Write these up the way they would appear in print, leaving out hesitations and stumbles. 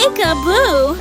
Peek-a-boo!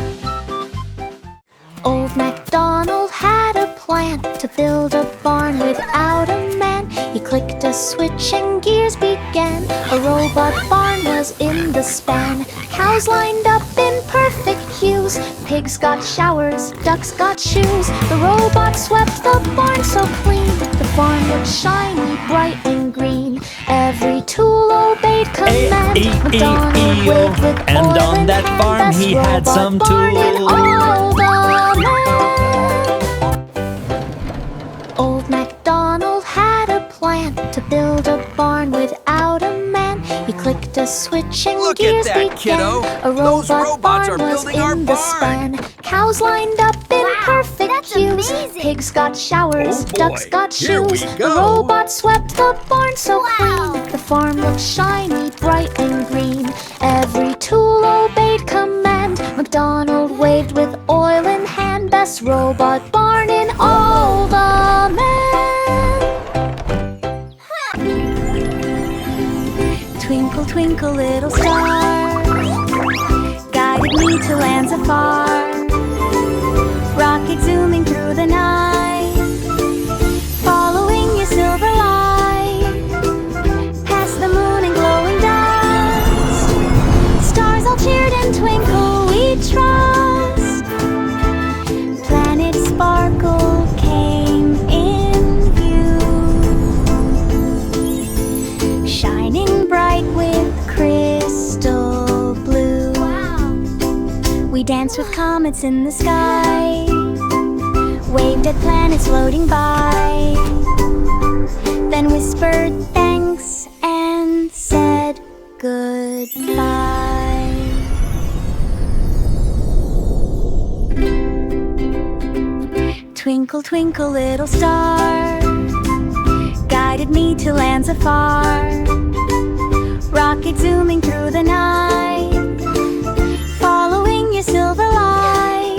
Old MacDonald had a plan to build a barn without a man. He clicked a switch and gears began. A robot barn was in the span. Cows lined up in perfect hues. Pigs got showers, ducks got shoes. The robot swept the barn so clean. The barn looked shiny, bright and green. Every tool obeyed command. MacDonald waved with and oil on in that hand. farm Best he had robot some barn in tools. all the land. Old MacDonald had a plan to build a barn without a man. He clicked a switch and Look at gears that, began. kiddo. A Those robot robots barn are was building our in the barn. span. Cows lined up in perfect that's hues. amazing. Pigs got showers, Oh boy, ducks got here we shoes. go. The robot swept the barn so Wow. clean. The farm looked shiny, bright and green. Every tool obeyed command. MacDonald waved with oil in hand. Best robot barn in all the land. Twinkle, twinkle, little star, guided me to lands afar. Rocket zooming through the night, following your silver light. Past the moon and glowing dust, stars all cheered and twinkle, we trust. Planet Sparkle came in view, shining bright with crystal blue. We danced with comets in the sky, waved at planets floating by, then whispered thanks and said goodbye. Twinkle, twinkle, little star, guided me to lands afar. Rocket zooming through the night, following your silver light.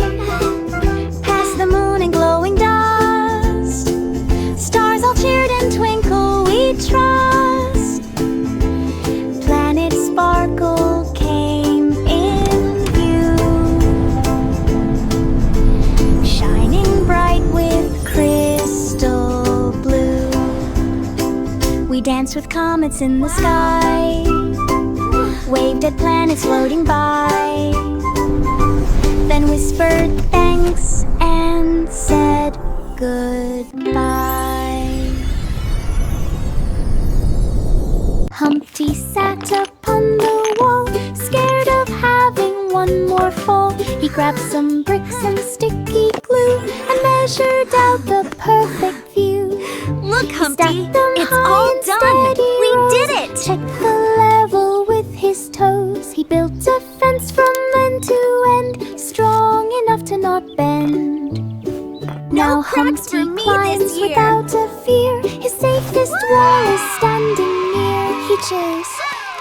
Past the moon and glowing dust, stars all cheered and twinkle, we trust. Planet Sparkle came in view, shining bright with crystal blue. We danced with comets in the sky, waved at planets floating by, then whispered thanks and said goodbye. Humpty sat upon the wall, scared of having one more fall. He grabbed some bricks and sticky glue and measured out the perfect view. Look, Humpty, Stacked them it's high all in done! steady We rows. did it! Checked the level with his toes. He built a fence from end to end, strong enough to not bend. Now cracks for Humpty me climbs this year. without a fear. His safest wall is standing near. He just,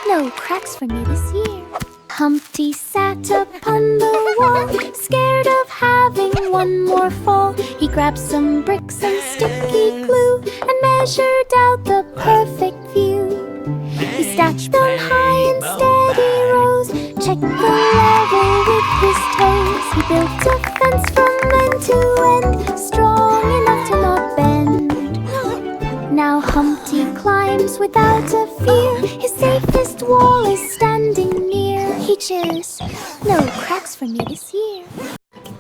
no cracks for me this year. Humpty sat upon the wall, scared of having one more fall. He grabbed some bricks and sticky glue and measured out the perfect view. He stacked them high in steady rows, checked the level with his toes. He built a fence from end to end, strong enough to not bend. Now Humpty climbs without a fear. His safest wall is standing near. He just, no cracks for me this year.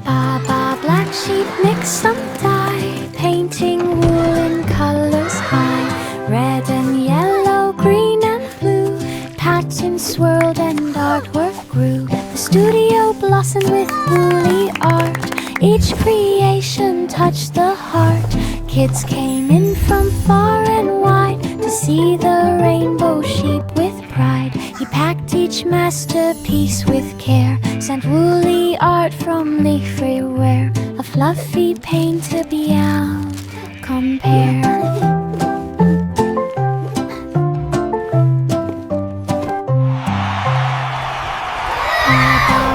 Baba black sheep mix some dye, painting wool in colors high. Red and yellow, green and blue, patterns swirled and artwork grew. The studio blossomed with woolly art. Each creation touched the heart. Kids came in from far and wide to see the rainbow sheep with pride. He packed each masterpiece with care, sent woolly art from leafy wear, a fluffy paint to beyond compare.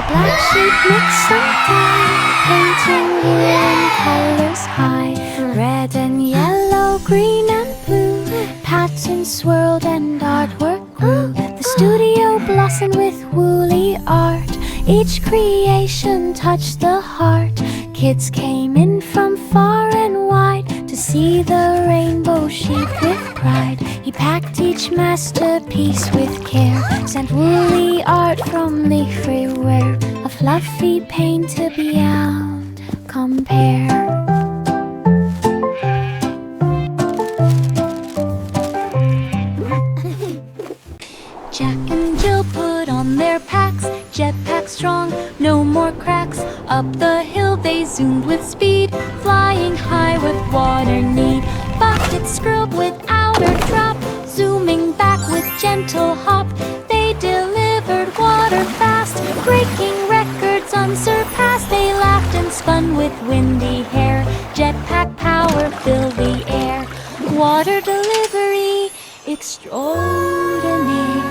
Black sheep mix some dye, painting wool in colors high. Red and yellow, green and blue, patterns swirled and artwork grew. The studio blossomed with woolly art. Each creation touched the heart. Kids came in from far and wide to see the rainbow sheep with pride. He packed each masterpiece with care, sent woolly art from leafy wear, a fluffy painter beyond compare. Jack and Jill put on their packs, jetpack strong, no more cracks. Up the hill they zoomed with speed, flying high with water need. Buckets scrub without a drop, zooming back with gentle hop. They delivered water fast, breaking records unsurpassed. They laughed and spun with windy hair, jetpack power filled the air. Water delivery extraordinaire.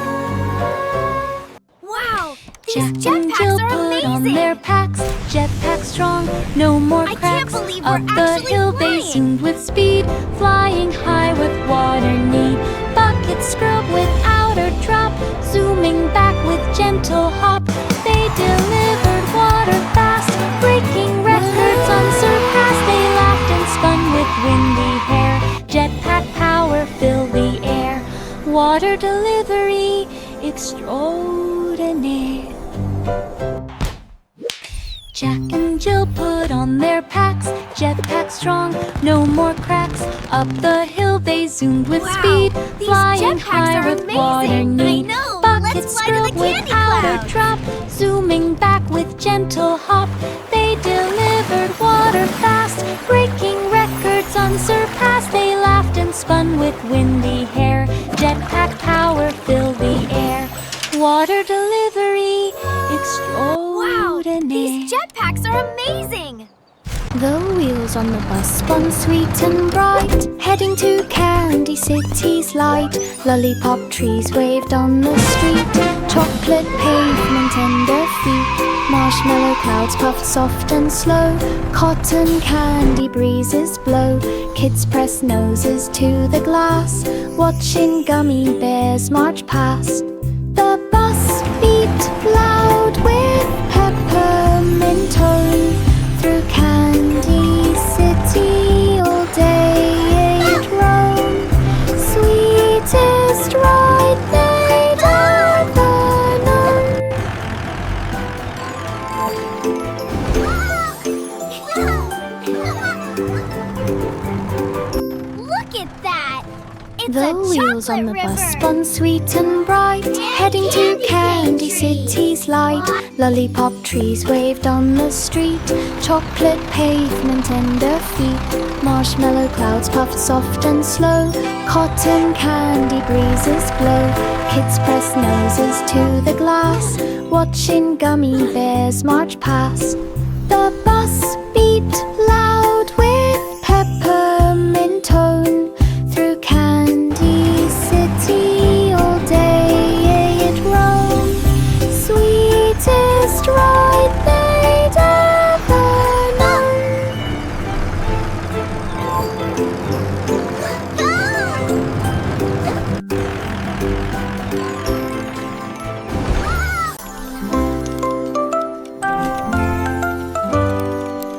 Wow! Jack These and Jill jetpacks are put on amazing! their packs, jetpack strong, no more I can't cracks. believe we're Up the actually hill they flying. zoomed with speed, flying high with water need. Buckets scrub without a drop, zooming back with gentle hop. They delivered water fast, breaking records unsurpassed. They laughed and spun with windy hair, jetpack power filled the air. Water delivery extraordinaire. Jack and Jill put on their packs, jetpack strong, no more cracks. Up the hill they zoomed with Wow, speed, these flying jetpacks high are with amazing. water need. I know. Buckets Let's fly to the scrub candy without clouds. a drop, zooming back with gentle hop. They delivered water fast, breaking records unsurpassed. They laughed and spun with windy hair, jetpack power filled the air. Water delivery Wow! extraordinaire. These jetpacks are amazing! The wheels on the bus spun sweet and bright, heading to Candy City's light. Lollipop trees waved on the street, chocolate pavement under feet. Marshmallow clouds puffed soft and slow, cotton candy breezes blow. Kids press noses to the glass, watching gummy bears march past. The bus beat loud with peppermint tone, through Candy City all day it roamed. Sweetest ride they'd ever known. Look at that! It's The a wheels on the chocolate bus river. spun sweet and bright, heading to Candy City's light. Lollipop trees waved on the street, chocolate pavement under feet. Marshmallow clouds puffed soft and slow, cotton candy breezes blow. Kids press noses to the glass, watching gummy bears march past. The bus beat loud with peppermint tone, through Candy City all day it roamed. Sweetest ride they'd ever known.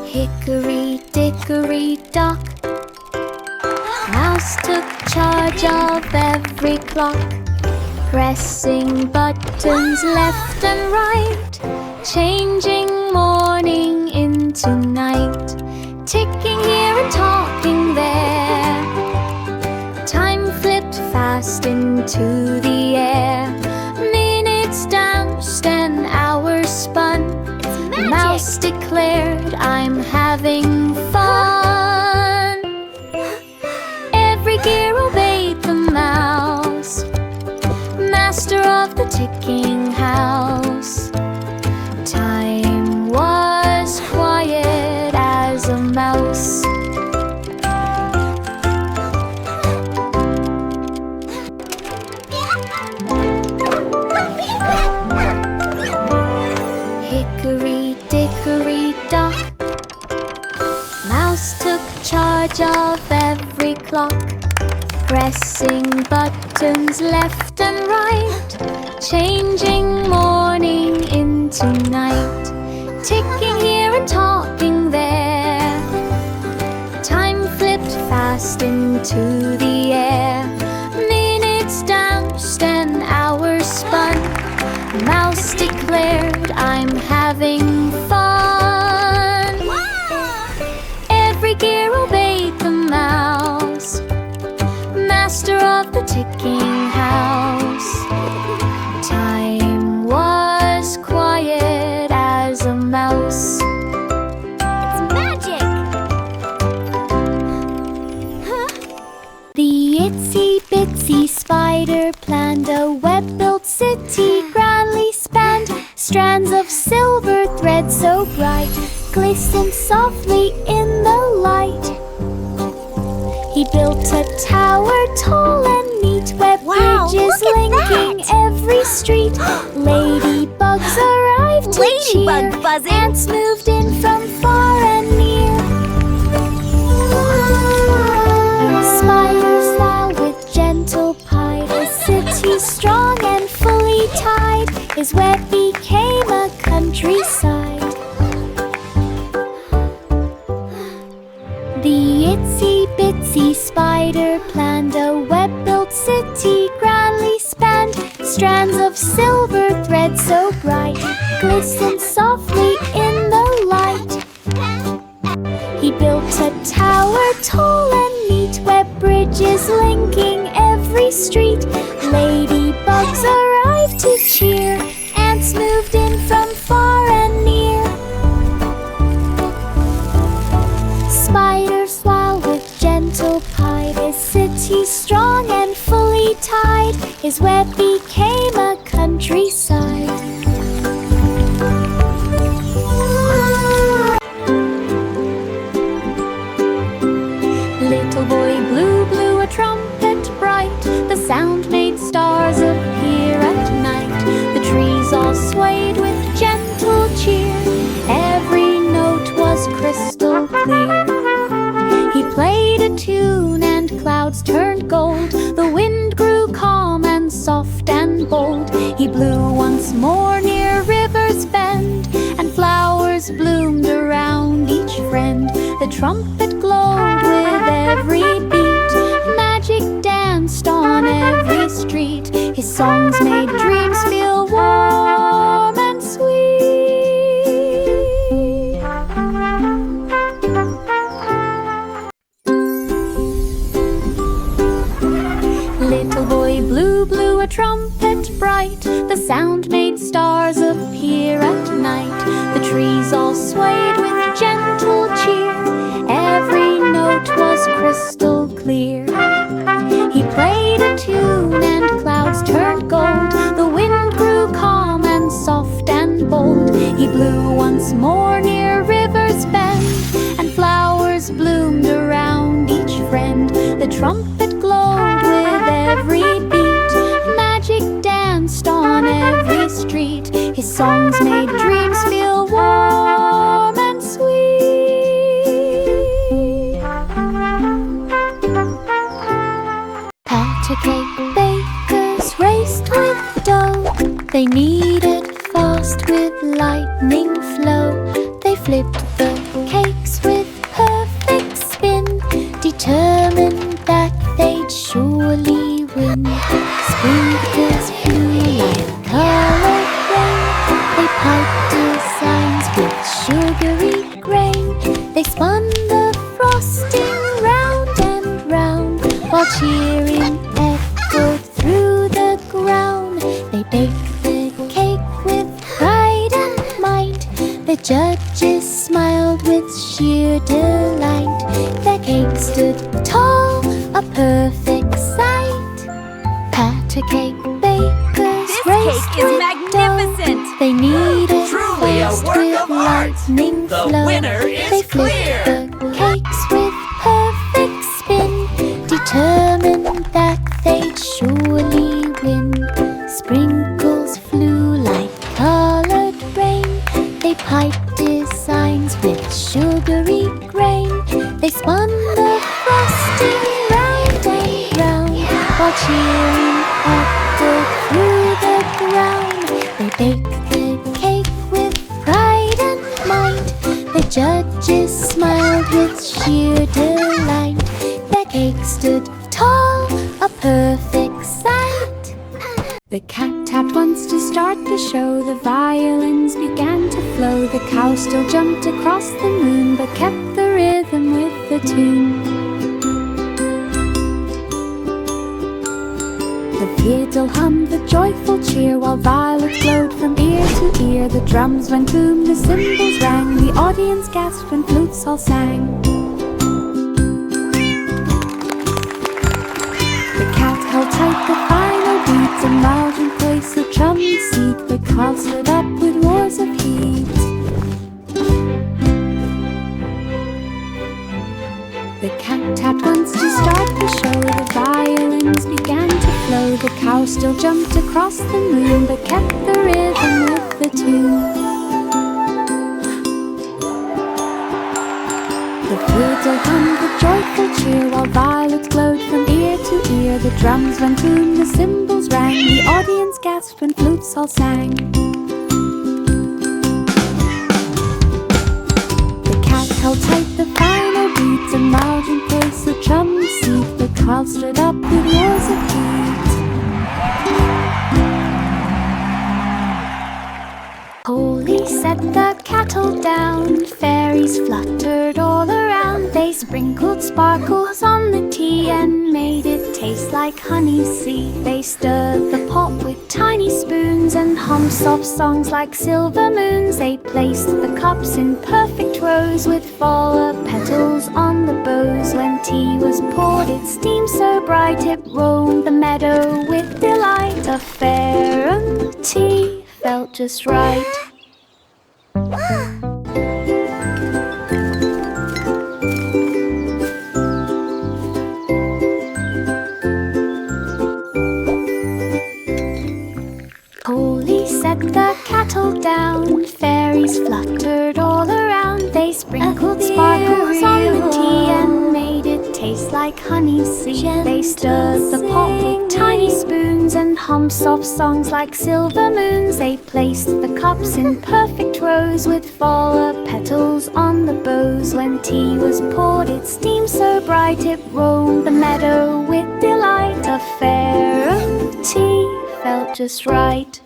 Hickory dickory dock, Mouse took charge of every clock, pressing buttons left and right, changing morning into night, ticking here and talking there. Time flipped fast into the air. Minutes danced and hours spun. It's magic! Mouse declared, "I'm having fun." Every gear obeyed the mouse, master of the ticking house. Time was quiet as a mouse. Hickory dickory dock, Mouse took charge of every clock, pressing buttons left and right, changing morning into night. Mouse declared, "I'm having fun." Every gear obeyed the mouse, master of the ticking house. Time was quiet as a mouse. It's magic! The itsy bitsy spider planned a web-built city, grandly spanned. Strands of silver thread so bright glistened softly in the light. He built a tower tall and neat, web bridges linking every street. Ladybugs arrived to cheer. Ladybug buzzing. Ants moved in from far and near. Spiders fly with gentle pie. The city strong and fully tied. His web became a countryside. The itsy bitsy spider planned a web-built city, grandly spanned. Strands of silver thread so bright glistened softly in the light. He built a tower tall and neat, web bridges linking every street. Ladybugs arrived to cheer. Ants moved in from far and near. Spiders while with gentle pie. His city strong and fully tied. His web became a countryside. Little boy Blue blew a trumpet bright. The sound made stars appear at night. The trees all swayed with gentle cheer. Every note was crystal clear. He played a tune and clouds turned gold. The wind grew calm and soft and bold. He blew once more near River's Bend, and flowers bloomed around each friend. The trumpet glowed with every beat. Magic danced on every street. His songs made dreams feel warm and sweet. Little boy Blue blew a trumpet bright. The sound made stars appear at night. The trees all swayed with gentle cheer. Every note was crystal clear. He played a tune and clouds turned gold. The wind grew calm and soft and bold. He blew once more near River's Bend, and flowers bloomed around each friend. The trumpet glowed with every beat. Magic danced on every street. His songs made dreams feel warm and sweet. Pat a cake bakers raced with dough. They kneaded fast with lightning flow. They flipped the cakes with perfect spin, determined that they'd surely win. Sprinkles flew like colored rain. They piped designs with sugary grain. They spun the frosting round and round, while cheering echoed through the ground. They baked the cake with pride and might. The judges smiled with sheer delight. The cake stood tall, a perfect sight. Pat a cake bakers This raced cake is with magnificent! dough. They kneaded Truly a fast work with of art. lightning The flow. winner is They flipped clear. the cakes with perfect spin, determined that they'd surely win. Sprinkles flew like colored rain. They piped designs with sugary grain. They spun the frosting round and round, while cheering echoed through the ground. They baked the cake with pride and might. The judges smiled with sheer delight. The cake stood tall, a perfect sight. The cat tapped once to start the show. The violins began to flow. The cow still jumped across the moon, but kept the rhythm with the tune. The fiddle hummed the joyful cheer, while violets glowed from ear to ear. The drums went boom, the cymbals rang, the audience gasped when flutes all sang. The cat held tight the final beat, a margin place of chummy seat. The clouds lit up with roars of heat. The cat tapped once to start the show. The violins began to flow. The cow still jumped across the moon, but kept the rhythm with the tune. The fiddle hummed the joyful cheer, while violets glowed from ear to ear. The drums went boom, the cymbals rang, the audience gasped when flutes all sang. The cat held tight the final beat, a margin place of chummy seat. The clouds stood up with roars of heat. Holy set the kettle down, fairies fluttered all around. They sprinkled sparkles on the tea and made it taste like honey sea. They stirred the pot with tiny spoons and hummed soft songs like silver moons. They placed the cups in perfect rows with flower petals on the bows. When tea was poured, it steamed so bright it roamed the meadow with delight. A fairy tea felt just right. Holy set the kettle down, fairies fluttered all around. They sprinkled sparkles on the tea and made it taste like honey sea. They stirred the pot with tiny spoons and hummed soft songs like silver moons. They placed the cups in perfect rows with flower petals on the bows. When tea was poured, it steamed so bright it roamed the meadow with delight. A fairy tea felt just right.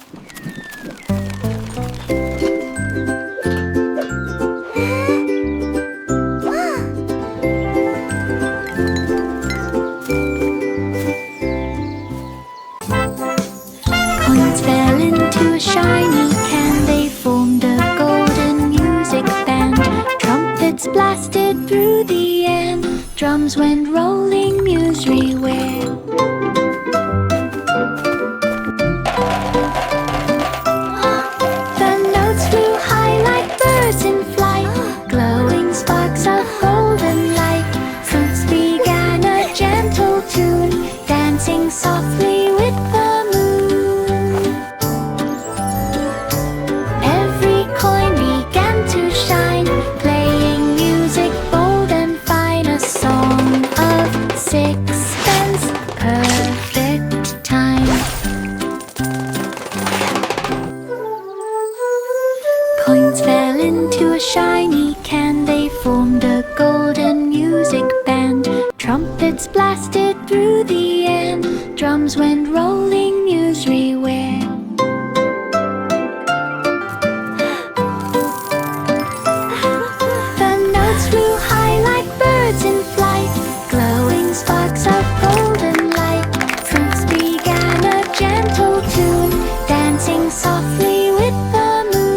Coins fell into a shiny can. They formed a golden music band. Trumpets blasted through the air. Drums went rolling Nursery where. The notes flew high like birds in flight, glowing sparks of golden light. Flutes began a gentle tune, dancing softly with the moon. Every coin began to shine, playing music bold and fine. A song of sixpence, perfect time. Coins fell into a shiny can. They formed a golden music band. Trumpets blasted through the air. Drums went rolling Nursery where. The notes flew high like birds in flight, glowing sparks of golden light. Flutes began a gentle tune, dancing softly with the moon.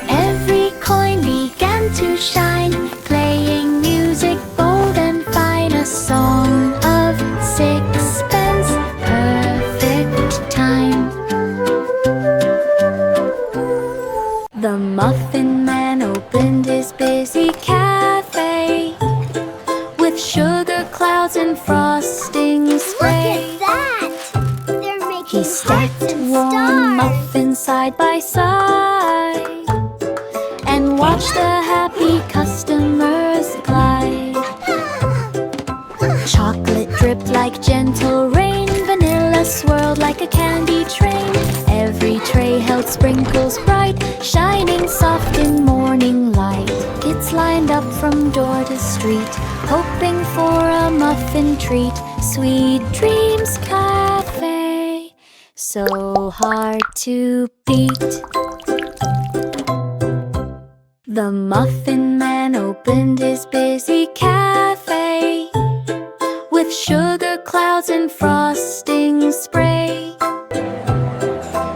Every coin began to shine, playing music bold and fine. A song of sixpence, perfect time. The Muffin Man opened his busy cafe with sugar clouds and frosting spray. Look at that! They're making He stacked hearts and warm stars. muffins side by side and watched the happy customers glide. Chocolate dripped like gentle rain, vanilla swirled like a candy train. Every tray held sprinkles bright, shining soft in morning light. Kids lined up from door to street, hoping for a muffin treat. Sweet Dreams Cafe, so hard to beat. The Muffin Man opened his busy cafe with sugar clouds and frosting spray.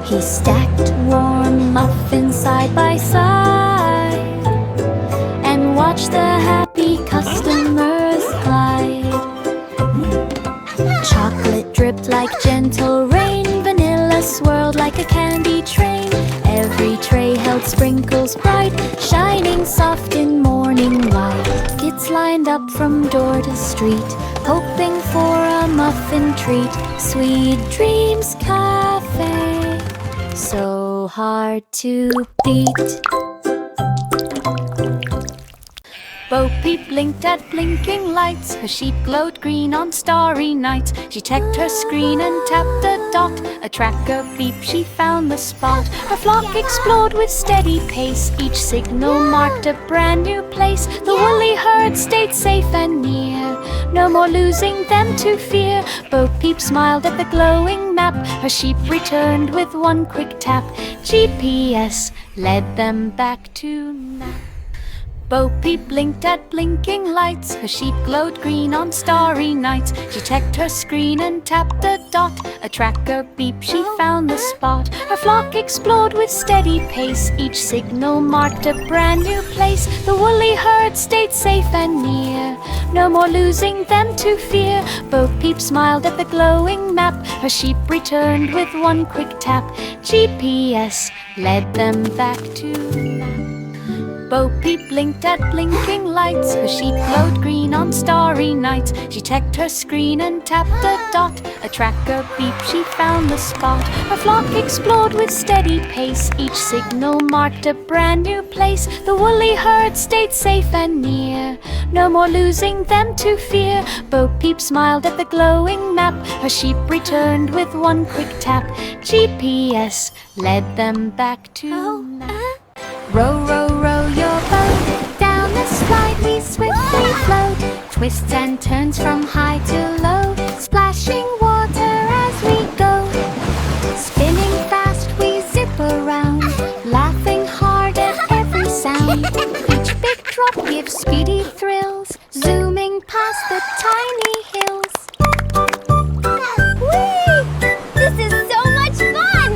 He stacked warm muffins side by side and watched the happy customers glide. Chocolate dripped like gentle rain, vanilla swirled like a candy train. Every tray held sprinkles bright, shining soft in morning light. Kids lined up from door to street, hoping for a muffin treat. Sweet Dreams Cafe, so hard to beat. Bo Peep blinked at blinking lights. Her sheep glowed green on starry nights. She checked her screen and tapped a dot. A tracker beep, she found the spot. Her flock explored with steady pace. Each signal marked a brand new place. The woolly herd stayed safe and near. No more losing them to fear. Bo Peep smiled at the glowing map. Her sheep returned with one quick tap. GPS led them back to nap. Bo Peep blinked at blinking lights. Her sheep glowed green on starry nights. She checked her screen and tapped a dot. A tracker beep, she found the spot. Her flock explored with steady pace. Each signal marked a brand new place. The woolly herd stayed safe and near. No more losing them to fear. Bo Peep smiled at the glowing map. Her sheep returned with one quick tap. GPS led them back to nap. Bo Peep blinked at blinking lights. Her sheep glowed green on starry nights. She checked her screen and tapped a dot. A tracker beep, she found the spot. Her flock explored with steady pace. Each signal marked a brand new place. The woolly herd stayed safe and near. No more losing them to fear. Bo Peep smiled at the glowing map. Her sheep returned with one quick tap. GPS led them back to nap. Row, row, row your boat. Down the slide we swiftly float. Twists and turns from high to low. Splashing water as we go. Spinning fast we zip around. Laughing hard at every sound. Each big drop gives speedy thrills. Zooming past the tiny hills. Whee! This is so much fun!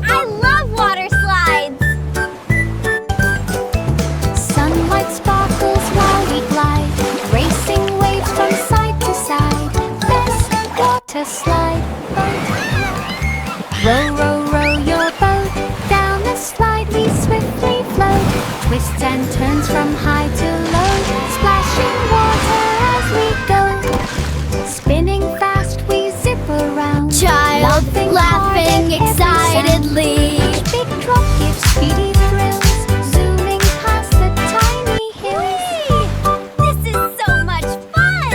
I love water slides! Sunlight sparkles while we glide, racing waves from side to side. Best water slide boat. Row, row, row your boat. Down the slide we swiftly float. Twists and turns from high to low. Splashing water as we go. Spinning fast we zip around. Child laughing excitedly. Each big drop gives speedy thrills. Zooming past the tiny hills. This is so much fun!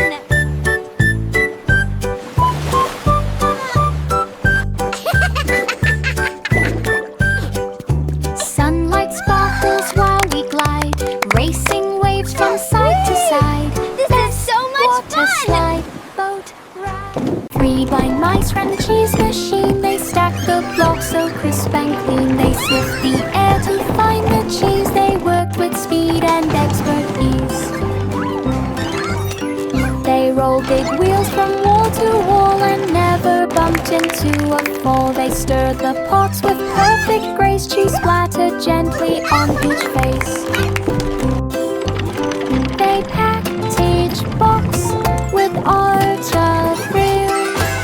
Sunlight sparkles while we glide, racing waves from side to side. This is so much Water fun! slide, boat ride. 3 blind mice ran the cheese machine. They stacked the blocks so crisp and clean. They sniffed the air to find the cheese. They worked with speed and expert ease. They rolled big wheels from wall to wall and never bumped into a fall. They stirred the pots with perfect grace. Cheese splattered gently on each face. They packed each box with art of real,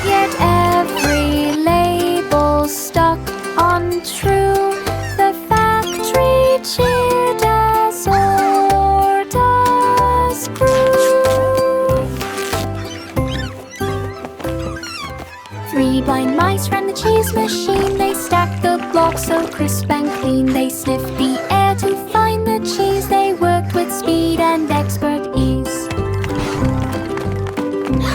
yet every label stuck untrue. The factory cheered as orders grew. 3 blind mice ran the cheese machine. They stacked the blocks so crisp and clean. They sniffed the air to find the cheese. They worked with speed and expert ease.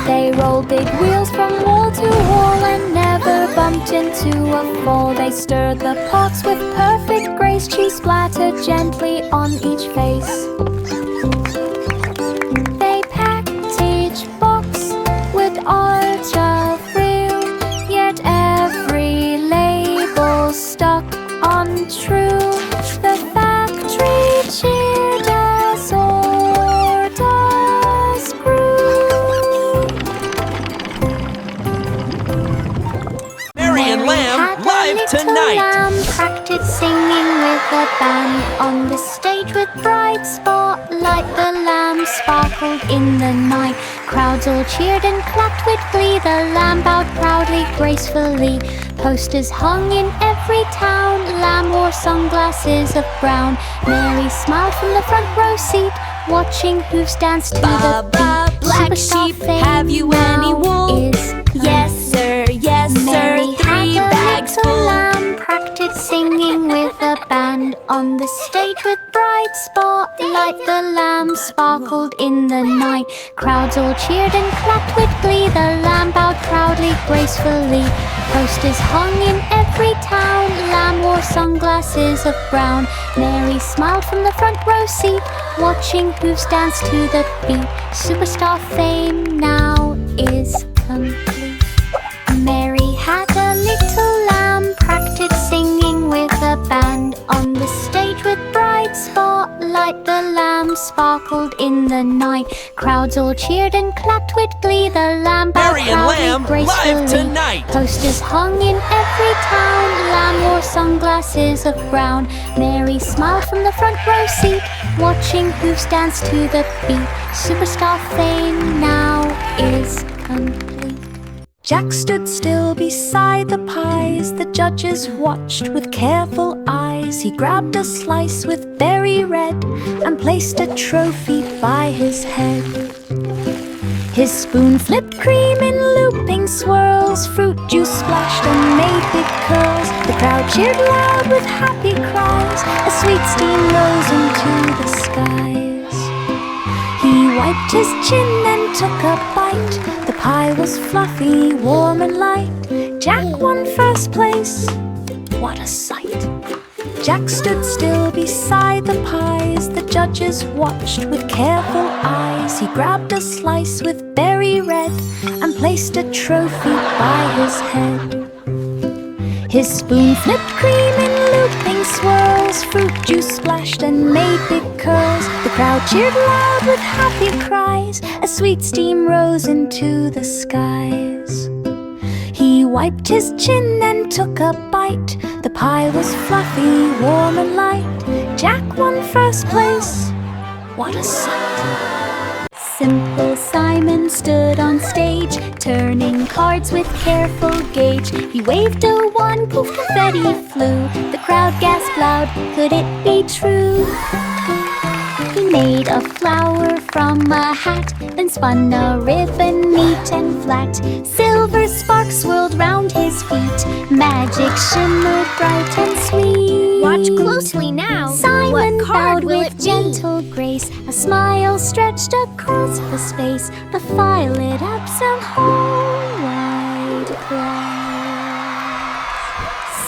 They rolled big wheels from wall to wall and never bumped into a fall. They stirred the pots with perfect grace. Cheese splattered gently on each face. They packed each box tonight. Lamb practiced singing with a band on the stage with bright spotlight. The lamb sparkled in the night. Crowds all cheered and clapped with glee. The lamb bowed proudly, gracefully. Posters hung in every town. Lamb wore sunglasses of brown. Mary smiled from the front row seat, watching hooves dance to the beat. Black Superstar sheep, fame have you any now wool? is Yes, sir, yes, Mary sir, 3 had a bags little full. lamb practiced singing with a band on the stage with bright spotlight. The lamb sparkled in the night. Crowds all cheered and clapped with glee. The lamb bowed proudly, gracefully. Posters hung in every town. Lamb wore sunglasses of brown. Mary smiled from the front row seat, watching hooves dance to the beat. Superstar fame now is complete. Mary had a little lamb practiced singing with a band on the stage with bright spotlight. The lamb sparkled in the night. Crowds all cheered and clapped with glee. The lamb bowed Mary and Lamb proudly, gracefully. live tonight. Posters hung in every town. Lamb wore sunglasses of brown. Mary smiled from the front row seat, watching hooves dance to the beat. Superstar fame now is complete. Jack stood still beside the pies. The judges watched with careful eyes. He grabbed a slice with berry red and placed a trophy by his head. His spoon flipped cream in looping swirls. Fruit juice splashed and made big curls. The crowd cheered loud with happy cries. A sweet steam rose into the skies. He wiped his chin and took a bite. The pie was fluffy, warm and light. Jack won first place. What a sight! Jack stood still beside the pies. The judges watched with careful eyes. He grabbed a slice with berry red and placed a trophy by his head. His spoon flipped cream in looping swirls. Fruit juice splashed and made big curls. The crowd cheered loud with happy cries. A sweet steam rose into the skies. He wiped his chin and took a bite. The pie was fluffy, warm and light. Jack won first place. What a sight! Simple Simon stood on stage, turning cards with careful gauge. He waved a wand, poof, confetti flew. The crowd gasped loud, could it be true? He made a flower from a hat, then spun a ribbon neat and flat. Silver sparks swirled round his feet. Magic shimmered bright and sweet. Watch closely now. Simon What card bowed will with it be? gentle grace. A smile stretched across his face. The fire lit up some whole wide glass.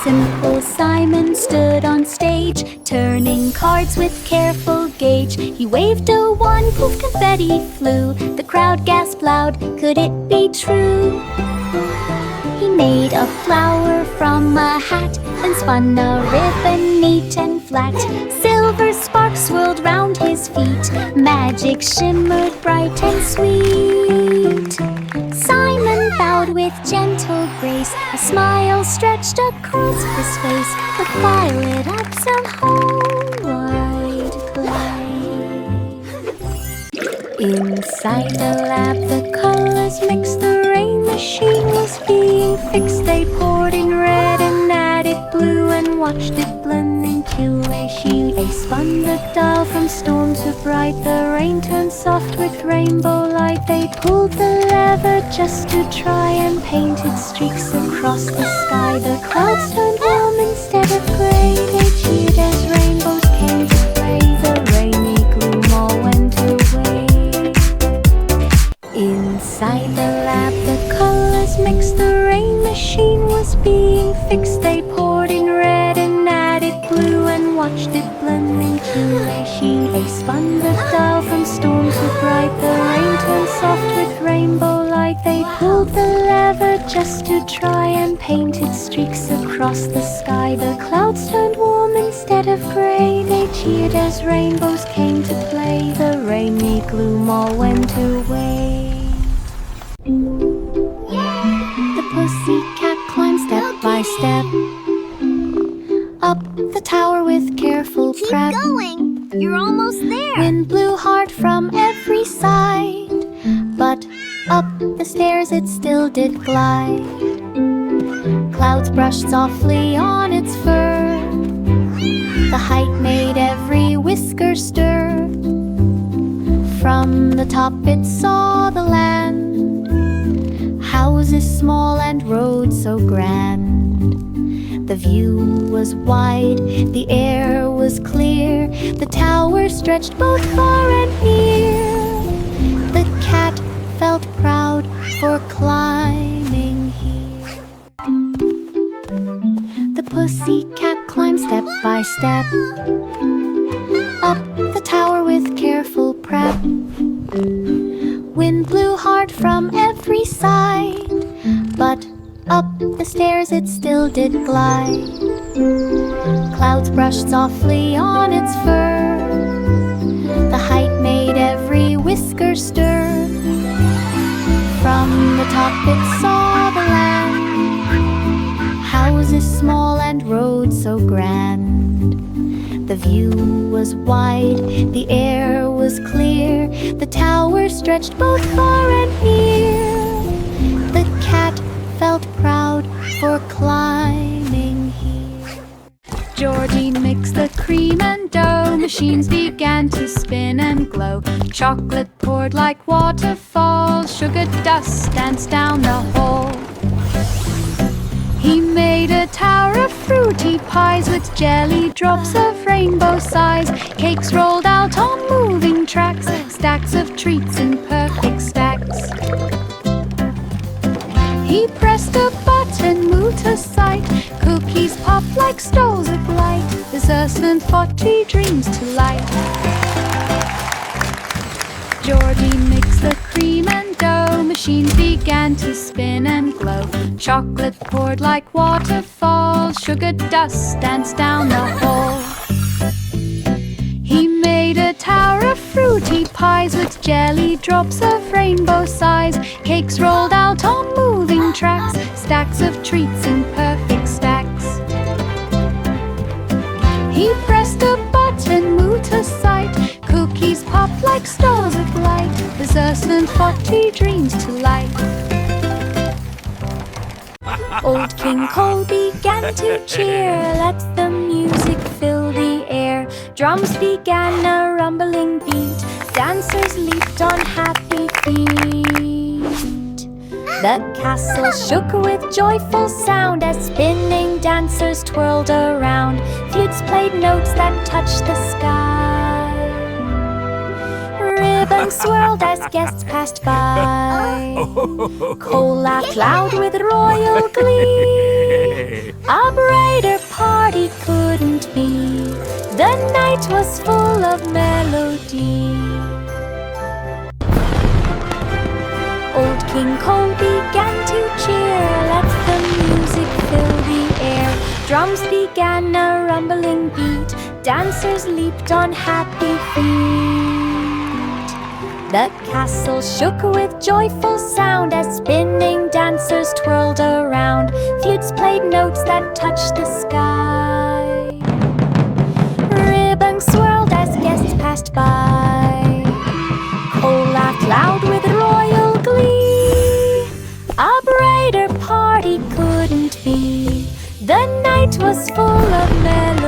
Simple Simon stood on stage, turning cards with careful gauge. He waved a wand, poof, confetti flew. The crowd gasped loud, could it be true? He made a flower from a hat, then spun a ribbon neat and flat. Silver sparks swirled round his feet. Magic shimmered bright and sweet. Simon bowed with gentle grace. A smile stretched across his face. The fire lit up some whole wide place. Inside the lab, the colors mixed. The rain machine was being fixed. They poured in red and added blue and watched it blend into a sheet. They spun the dial from storm to bright. The rain turned soft with rainbow light. They pulled the lever just to try and painted streaks across the sky. The clouds turned warm instead of gray. They cheered as rainbows came to play. The rainy gloom all went away. Inside the lab, the colors mixed. The rain machine was being fixed. They poured in red and added blue and watched it blend into a sheet. They spun the dial from storm to bright. The rain turned soft with rainbow light. They pulled the lever just to try and painted streaks across the sky. The clouds turned warm instead of gray. They cheered as rainbows came to play. The rainy gloom all went away. The pussycat climbed step by step. the tower with careful Keep prep. going. You're almost there. Wind blew hard from every side, but up the stairs it still did glide. Clouds brushed softly on its fur. The height made every whisker stir. From the top it saw the land, houses small and roads so grand. The view was wide, the air was clear. The tower stretched both far and near. The cat felt proud for climbing here. The pussy cat climbed step by step up the tower with careful prep. Wind blew hard from every side, but up the stairs it still did glide. Clouds brushed softly on its fur. The height made every whisker stir. From the top it saw the land, houses small and roads so grand. The view was wide, the air was clear. The tower stretched both far and near. The cat felt proud for climbing here. Georgie mixed the cream and dough. Machines began to spin and glow. Chocolate poured like waterfalls. Sugar dust danced down the hall. He made a tower of fruity pies with jelly drops of rainbow size. Cakes rolled out on moving tracks, stacks of treats in perfect stacks. He pressed a button, moved a sight. Cookies popped like stalls of light. Desserts and haughty dreams to light. Georgie mixed the cream and dough. Machines began to spin and glow. Chocolate poured like waterfalls. Sugar dust danced down the hall. He made a tower of fruity pies with jelly drops of rainbow size. Cakes rolled out on moving tracks, stacks of treats in perfect stacks. He pressed a button, moved a sight. Cookies popped like stars of light. Desserts and haughty dreams to light. Old King Cole began to cheer. Let the music fill the air. Drums began a rumbling beat. Dancers leaped on happy feet. The castle shook with joyful sound as spinning dancers twirled around. Flutes played notes that touched the sky. Ribbons swirled as guests passed by. Cole laughed loud with royal glee. A brighter party couldn't be. The night was full of melody. Old King Cole began to cheer. Let the music fill the air. Drums began a rumbling beat. Dancers leaped on happy feet. The castle shook with joyful sound as spinning dancers twirled around. Flutes played notes that touched the sky. Ribbons swirled as guests passed by. Cole laughed loud with royal glee. A brighter party couldn't be. The night was full of melody.